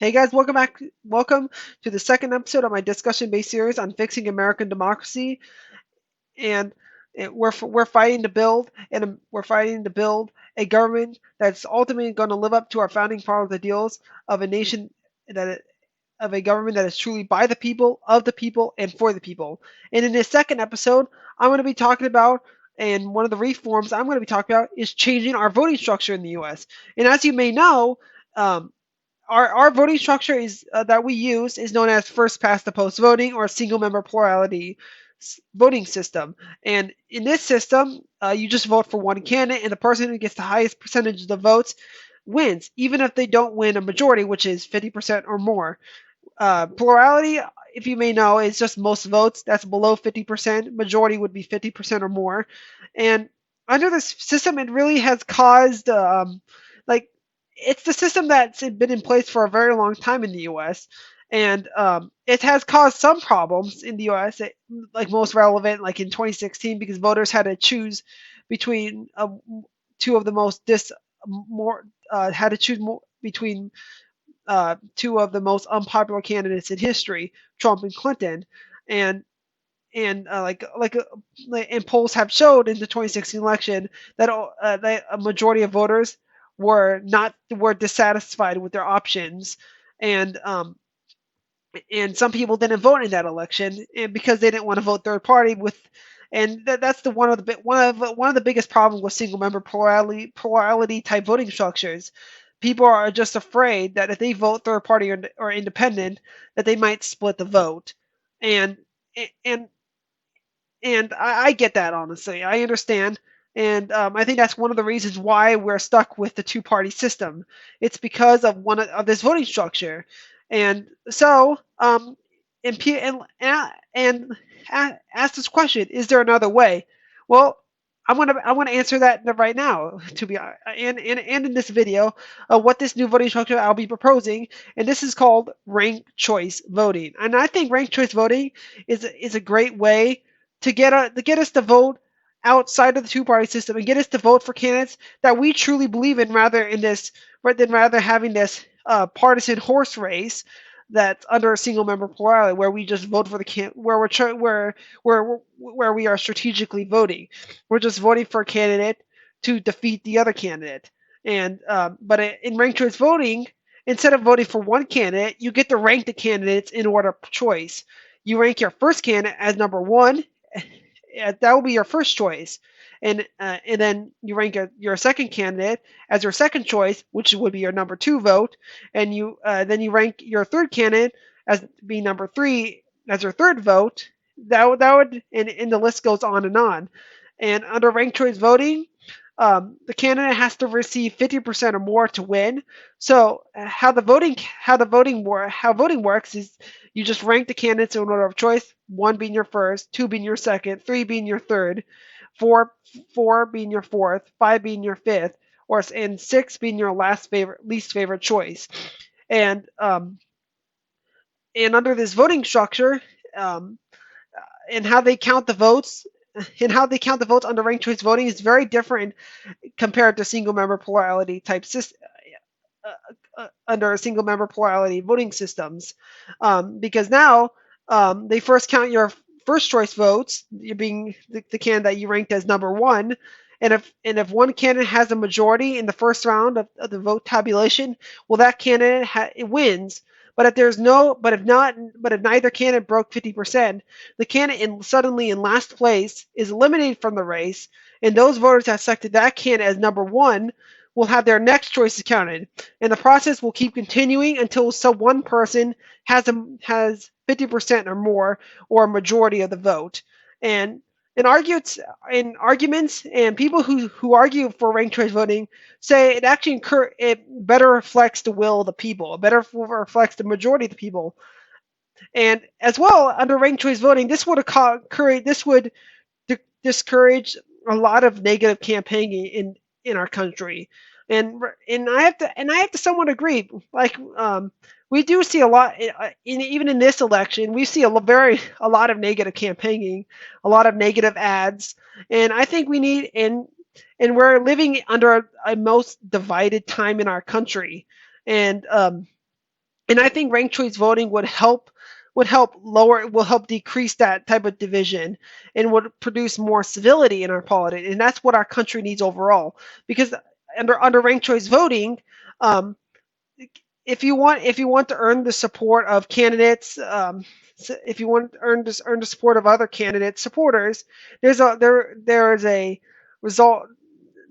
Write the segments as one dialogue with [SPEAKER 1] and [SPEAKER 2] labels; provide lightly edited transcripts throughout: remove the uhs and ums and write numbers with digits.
[SPEAKER 1] Hey guys, welcome back. Welcome to the second episode of my discussion-based series on fixing American democracy. And we're fighting to build, and we're fighting to build a government that's ultimately going to live up to our founding fathers' ideals of a nation that of a government that is truly by the people, of the people, and for the people. And in this second episode, I'm going to be talking about, and one of the reforms I'm going to be talking about is changing our voting structure in the U.S. And as you may know, um, our voting structure is that we use is known as first past the post voting or single member plurality voting system. And in this system, you just vote for one candidate, and the person who gets the highest percentage of the votes wins, even if they don't win a majority, which is 50% or more. Plurality, if you may know, is just most votes. That's below 50%. Majority would be 50% or more. And under this system, it really has caused like it's the system that's been in place for a very long time in the U.S. And it has caused some problems in the U.S. Like most relevant, like in 2016, because voters had to choose between two of the most dis more had to choose between two of the most unpopular candidates in history, Trump and Clinton, and and polls have showed in the 2016 election that a majority of voters were dissatisfied with their options, and and some people didn't vote in that election, and because they didn't want to vote third party with. And that's the one of the biggest problems with single member plurality type voting structures. People are just afraid that if they vote third party or independent, that they might split the vote, and and I get that, honestly. I understand. And I think that's one of the reasons why we're stuck with the two-party system. It's because of of this voting structure. And so, and ask this question: is there another way? Well, I want to answer that right now. To be and in this video, what this new voting structure I'll be proposing, and this is called ranked choice voting. And I think ranked choice voting is a great way to get us to vote outside of the two-party system and get us to vote for candidates that we truly believe in, rather having this partisan horse race that's under a single member plurality where we just vote for the where where we are strategically voting. We're just voting for a candidate to defeat the other candidate. And but in ranked choice voting, instead of voting for one candidate, you get to rank the candidates in order of choice. You rank your first candidate as number one. That will be your first choice, and then you rank your second candidate as your second choice, which would be your number two vote, and you then you rank your third candidate as being number three as your third vote. That would and the list goes on and on. And under ranked choice voting, the candidate has to receive 50% or more to win. So how voting works is you just rank the candidates in order of choice, one being your first, two being your second, three being your third, four four being your fourth, five being your fifth, and six being your least favorite choice. And and under this voting structure, um, and how they count the votes under ranked choice voting is very different compared to single member plurality type system under single member plurality voting systems, because now they first count your first choice votes, you being the candidate you ranked as number one, and if one candidate has a majority in the first round of the vote tabulation, well, that candidate it wins. But if there's no, but if not, but if neither candidate broke 50%, the candidate suddenly in last place is eliminated from the race, and those voters that selected that candidate as number one will have their next choices counted, and the process will keep continuing until one person has 50% or more, or a majority of the vote. And in arguments, and people who argue for ranked choice voting say it better reflects the will of the people. It better reflects the majority of the people. And as well, under ranked choice voting, this would discourage a lot of negative campaigning in our country. And I have to somewhat agree. Like we do see a lot even in this election. We see a lot of negative campaigning, a lot of negative ads, and I think we need and we're living under a most divided time in our country. And And I think ranked choice voting will help decrease that type of division and would produce more civility in our politics. And that's what our country needs overall. Because under ranked choice voting, um, if you want to earn the support of candidates, if you want to earn the support of other candidate supporters, there is a result.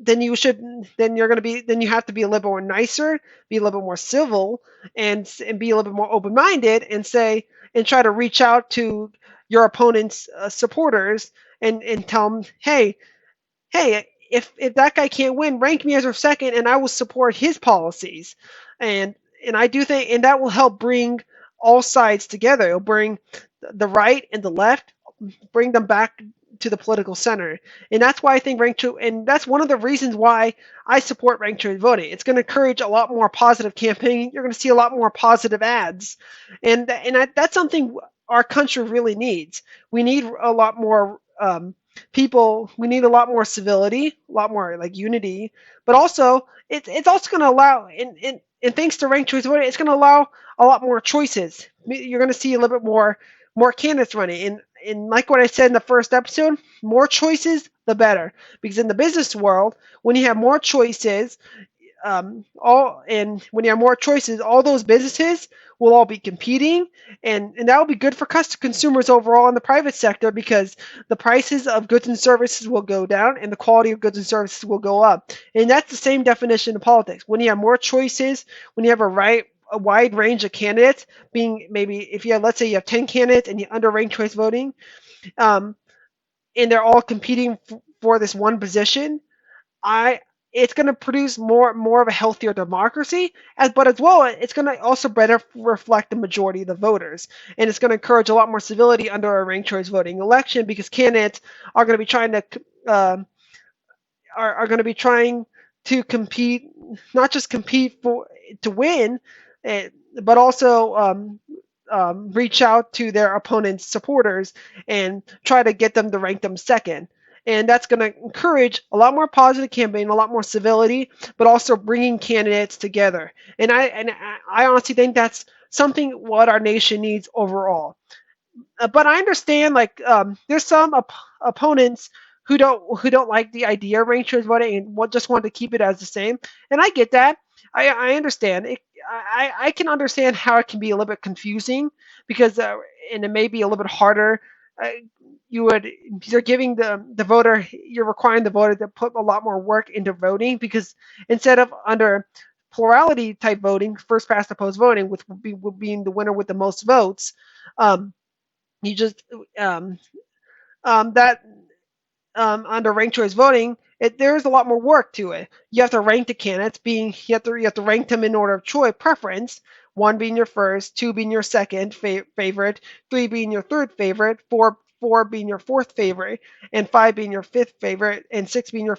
[SPEAKER 1] Then you should then you're going to be then you have to be a little bit more nicer, be a little bit more civil, and be a little bit more open minded, and say and try to reach out to your opponent's supporters and tell them, hey, if that guy can't win, rank me as your second, and I will support his policies. And and I do think, and that will help bring all sides together. It'll bring the right and the left, bring them back to the political center. And that's why I think and that's one of the reasons why I support ranked choice voting. It's going to encourage a lot more positive campaigning. You're going to see a lot more positive ads, that's something our country really needs. We need a lot more people. We need a lot more civility, a lot more like unity, but also it's also going to allow and thanks to ranked choice voting, it's going to allow a lot more choices. You're going to see a little bit more candidates running. And like what I said in the first episode, more choices, the better. Because in the business world, when you have more choices, when you have more choices, all those businesses will all be competing, and that will be good for consumers overall in the private sector because the prices of goods and services will go down and the quality of goods and services will go up. And that's the same definition of politics. When you have more choices, when you have a wide range of candidates, being maybe if you have, let's say you have 10 candidates and you under ranked choice voting, um, and they're all competing for this one position, I it's going to produce more of a healthier democracy, but as well it's going to also better reflect the majority of the voters, and it's going to encourage a lot more civility under a ranked choice voting election because candidates are going to be trying to are going to be trying to compete, not just compete for to win, eh, but also reach out to their opponent's supporters and try to get them to rank them second. And that's going to encourage a lot more positive campaign, a lot more civility, but also bringing candidates together. And I honestly think that's something what our nation needs overall. But I understand like there's some opponents who don't like the idea of ranked choice voting and just want to keep it as the same, and I get that. I understand it. I can understand how it can be a little bit confusing because and it may be a little bit harder. Uh, you're giving the voter, you're requiring the voter to put a lot more work into voting because instead of under plurality type voting, first past the post voting, with being the winner with the most votes, um, you just that under ranked choice voting, there's a lot more work to it. You have to rank the candidates, being you have to rank them in order of choice preference. One being your first, two being your second favorite, three being your third favorite, four being your fourth favorite, and five being your fifth favorite, and six being your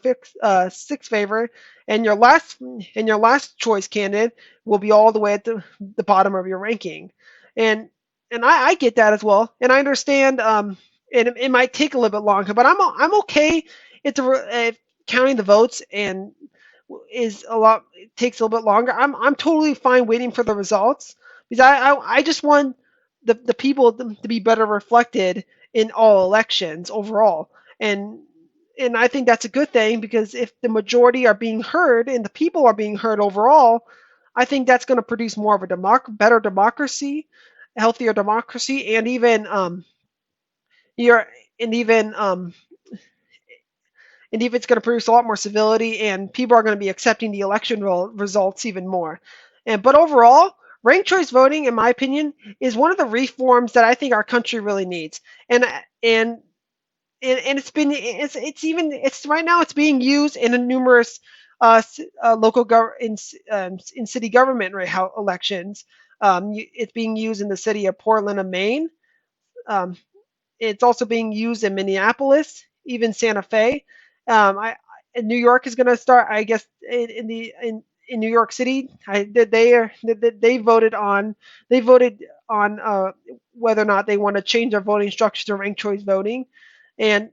[SPEAKER 1] sixth favorite, and your last choice candidate will be all the way at the bottom of your ranking. And I get that as well, and I understand and it might take a little bit longer, but I'm okay if counting the votes and is a lot it takes a little bit longer. I'm totally fine waiting for the results because I just want the people to be better reflected in all elections overall, and I think that's a good thing because if the majority are being heard and the people are being heard overall, I think that's going to produce more of a better democracy, healthier democracy, and even you're and even it's going to produce a lot more civility, and people are going to be accepting the election results even more. And but overall, ranked choice voting, in my opinion, is one of the reforms that I think our country really needs. And and it's right now it's being used in a numerous local in city government right how elections. It's being used in the city of Portland, Maine. Um, it's also being used in Minneapolis, even Santa Fe. And New York is going to start, I guess, in New York City. They voted on whether or not they want to change their voting structure to ranked choice voting, and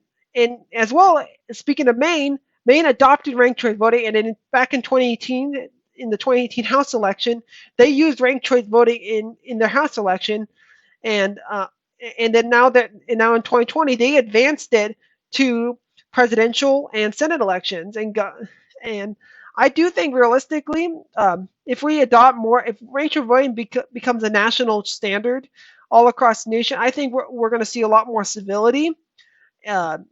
[SPEAKER 1] as well. Speaking of Maine, Maine adopted ranked choice voting, and back in 2018, in the 2018 House election, they used ranked choice voting in their House election, and then now in 2020 they advanced it to presidential and Senate elections, and I do think realistically, if we adopt more, if racial voting becomes a national standard all across the nation, I think we're going to see a lot more civility,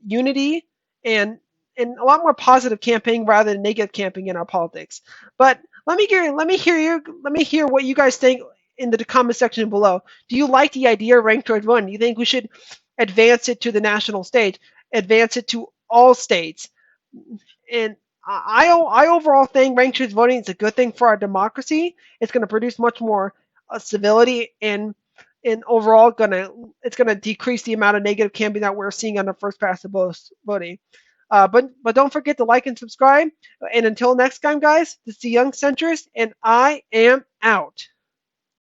[SPEAKER 1] unity, and a lot more positive campaigning rather than negative campaigning in our politics. But let me hear what you guys think in the comment section below. Do you like the idea of ranked choice voting? Do you think we should advance it to the national stage, advance it to all states? And I overall think ranked choice voting is a good thing for our democracy. It's going to produce much more civility, and overall it's gonna decrease the amount of negative campaign that we're seeing on the first past the post voting. But don't forget to like and subscribe. And until next time, guys, this is the Young Centrist, and I am out.